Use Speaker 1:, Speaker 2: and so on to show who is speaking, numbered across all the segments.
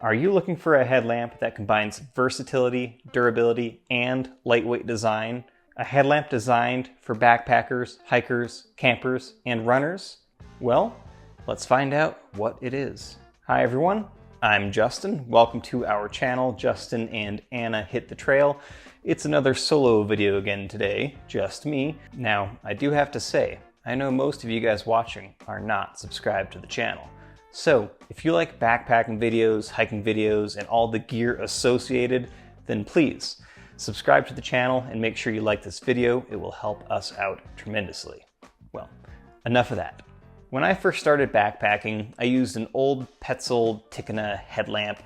Speaker 1: Are you looking for a headlamp that combines versatility, durability, and lightweight design? A headlamp designed for backpackers, hikers, campers, and runners? Well, let's find out what it is. Hi everyone, I'm Justin. Welcome to our channel, Justin and Anna Hit the Trail. It's another solo video again today, just me. Now, I do have to say, I know most of you guys watching are not subscribed to the channel. So, if you like backpacking videos, hiking videos, and all the gear associated, then please subscribe to the channel and make sure you like this video. It will help us out tremendously. Well, enough of that. When I first started backpacking, I used an old Petzl Tikana headlamp.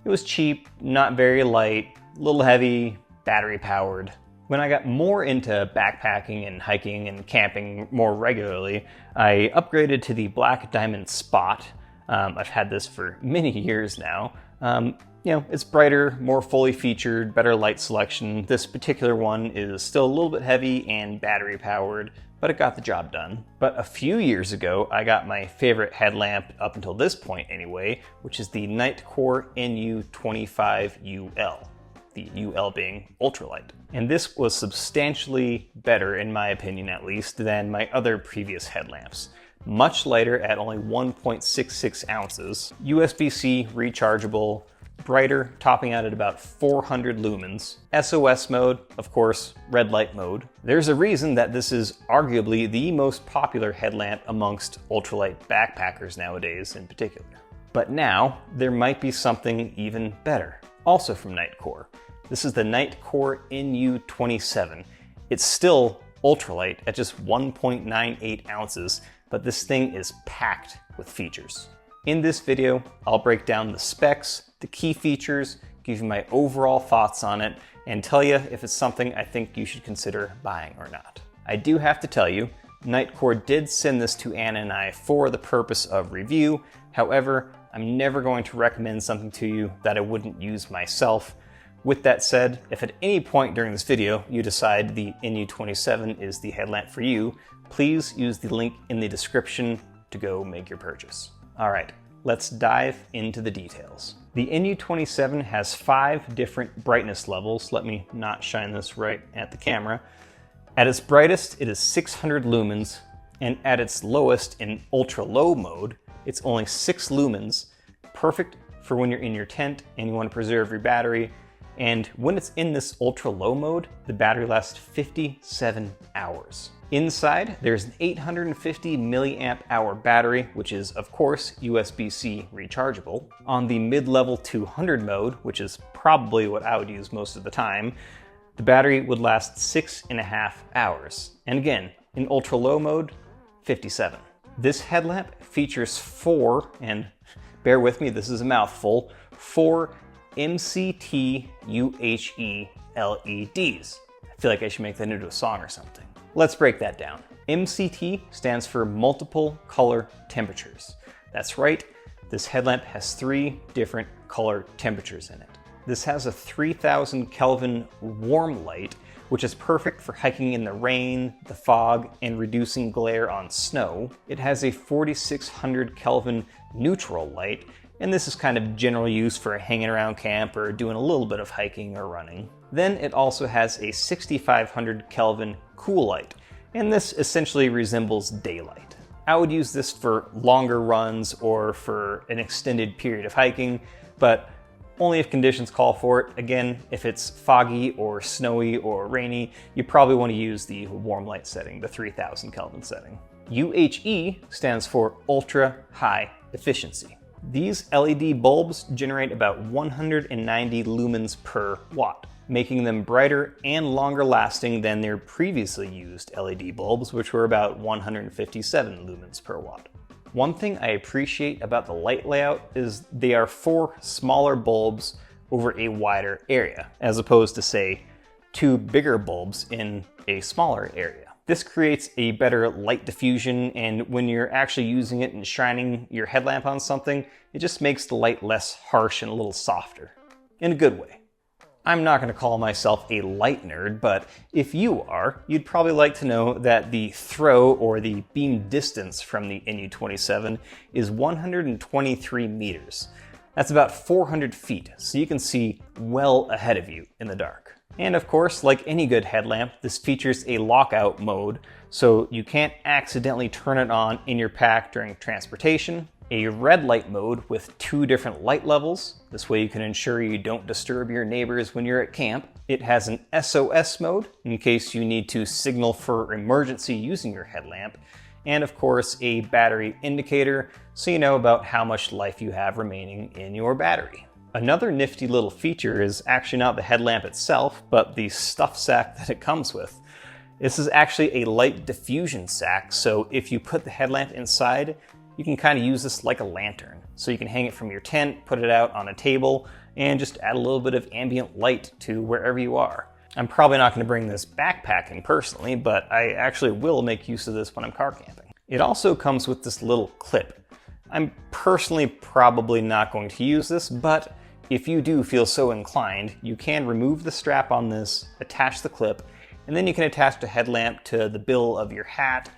Speaker 1: It was cheap, not very light, a little heavy, battery powered. When I got more into backpacking and hiking and camping more regularly, I upgraded to the Black Diamond Spot. I've had this for many years now. It's brighter, more fully featured, better light selection. This particular one is still a little bit heavy and battery powered, but it got the job done. But a few years ago, I got my favorite headlamp up until this point anyway, which is the Nitecore NU27 UL. The UL being ultralight. And this was substantially better, in my opinion at least, than my other previous headlamps. Much lighter at only 1.66 ounces, USB-C rechargeable, brighter, topping out at about 400 lumens, SOS mode, of course, red light mode. There's a reason that this is arguably the most popular headlamp amongst ultralight backpackers nowadays in particular. But now, there might be something even better, also from Nitecore. This is the Nitecore NU27. It's still ultralight at just 1.98 ounces, but this thing is packed with features. In this video, I'll break down the specs, the key features, give you my overall thoughts on it, and tell you if it's something I think you should consider buying or not. I do have to tell you, Nitecore did send this to Anna and I for the purpose of review. However, I'm never going to recommend something to you that I wouldn't use myself. With that said, if at any point during this video you decide the NU27 is the headlamp for you, please use the link in the description to go make your purchase. All right, let's dive into the details. The NU27 has 5 different brightness levels. Let me not shine this right at the camera. At its brightest, it is 600 lumens, and at its lowest in ultra low mode, it's only 6 lumens, perfect for when you're in your tent and you want to preserve your battery. And when it's in this ultra low mode, the battery lasts 57 hours. Inside, there's an 850 milliamp hour battery, which is of course USB-C rechargeable. On the mid-level 200 mode, which is probably what I would use most of the time, the battery would last 6.5 hours. And again, in ultra low mode, 57. This headlamp features 4, and bear with me, this is a mouthful, 4 MCT UHE LEDs. I feel like I should make that into a song or something. Let's break that down. MCT stands for multiple color temperatures. That's right, this headlamp has 3 different color temperatures in it. This has a 3000 Kelvin warm light, which is perfect for hiking in the rain, the fog, and reducing glare on snow. It has a 4600 Kelvin neutral light, and this is kind of general use for hanging around camp or doing a little bit of hiking or running. Then it also has a 6500 Kelvin cool light, and this essentially resembles daylight. I would use this for longer runs or for an extended period of hiking, but only if conditions call for it. Again, if it's foggy or snowy or rainy, you probably want to use the warm light setting, the 3000 Kelvin setting. UHE stands for ultra high efficiency. These LED bulbs generate about 190 lumens per watt, making them brighter and longer lasting than their previously used LED bulbs, which were about 157 lumens per watt. One thing I appreciate about the light layout is they are 4 smaller bulbs over a wider area, as opposed to, say, 2 bigger bulbs in a smaller area. This creates a better light diffusion, and when you're actually using it and shining your headlamp on something, it just makes the light less harsh and a little softer, in a good way. I'm not going to call myself a light nerd, but if you are, you'd probably like to know that the throw, or the beam distance from the NU27, is 123 meters. That's about 400 feet, so you can see well ahead of you in the dark. And of course, like any good headlamp, this features a lockout mode, so you can't accidentally turn it on in your pack during transportation. A red light mode with 2 different light levels. This way you can ensure you don't disturb your neighbors when you're at camp. It has an SOS mode in case you need to signal for emergency using your headlamp. And of course, a battery indicator so you know about how much life you have remaining in your battery. Another nifty little feature is actually not the headlamp itself, but the stuff sack that it comes with. This is actually a light diffusion sack, so if you put the headlamp inside, you can kind of use this like a lantern. So you can hang it from your tent, put it out on a table, and just add a little bit of ambient light to wherever you are. I'm probably not going to bring this backpacking personally, but I actually will make use of this when I'm car camping. It also comes with this little clip. I'm personally probably not going to use this, but if you do feel so inclined, you can remove the strap on this, attach the clip, and then you can attach the headlamp to the bill of your hat,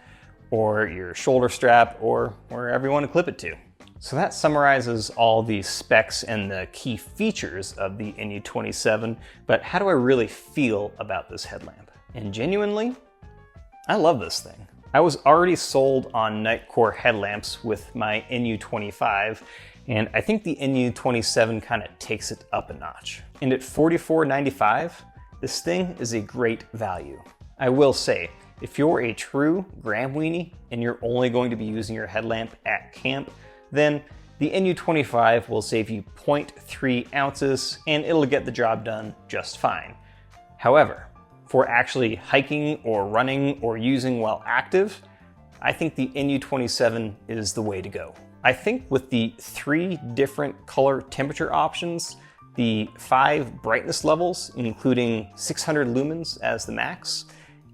Speaker 1: or your shoulder strap, or wherever you want to clip it to. So that summarizes all the specs and the key features of the NU27, but how do I really feel about this headlamp? And genuinely, I love this thing. I was already sold on Nitecore headlamps with my NU25, and I think the NU27 kind of takes it up a notch. And at $44.95, this thing is a great value. I will say, if you're a true gram weenie and you're only going to be using your headlamp at camp, then the NU25 will save you 0.3 ounces and it'll get the job done just fine. However, for actually hiking or running or using while active, I think the NU27 is the way to go. I think with the 3 different color temperature options, the 5 brightness levels, including 600 lumens as the max,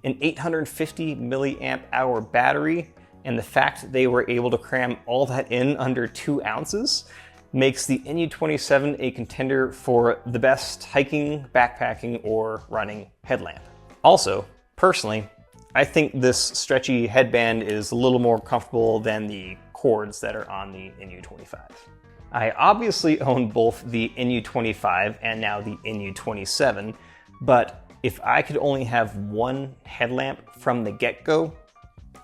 Speaker 1: an 850 milliamp hour battery, and the fact that they were able to cram all that in under 2 ounces makes the NU27 a contender for the best hiking, backpacking, or running headlamp. Also, personally, I think this stretchy headband is a little more comfortable than the cords that are on the NU25. I obviously own both the NU25 and now the NU27, but if I could only have one headlamp from the get-go,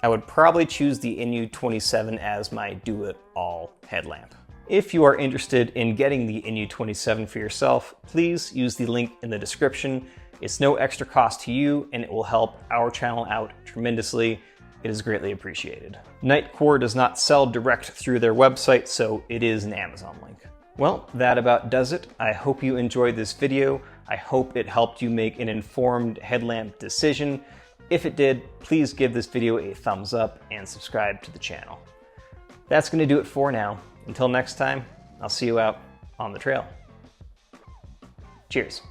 Speaker 1: I would probably choose the NU27 as my do-it-all headlamp. If you are interested in getting the NU27 for yourself, please use the link in the description. It's no extra cost to you, and it will help our channel out tremendously. It is greatly appreciated. Nitecore does not sell direct through their website, so it is an Amazon link. Well, that about does it. I hope you enjoyed this video. I hope it helped you make an informed headlamp decision. If it did, please give this video a thumbs up and subscribe to the channel. That's going to do it for now. Until next time, I'll see you out on the trail. Cheers.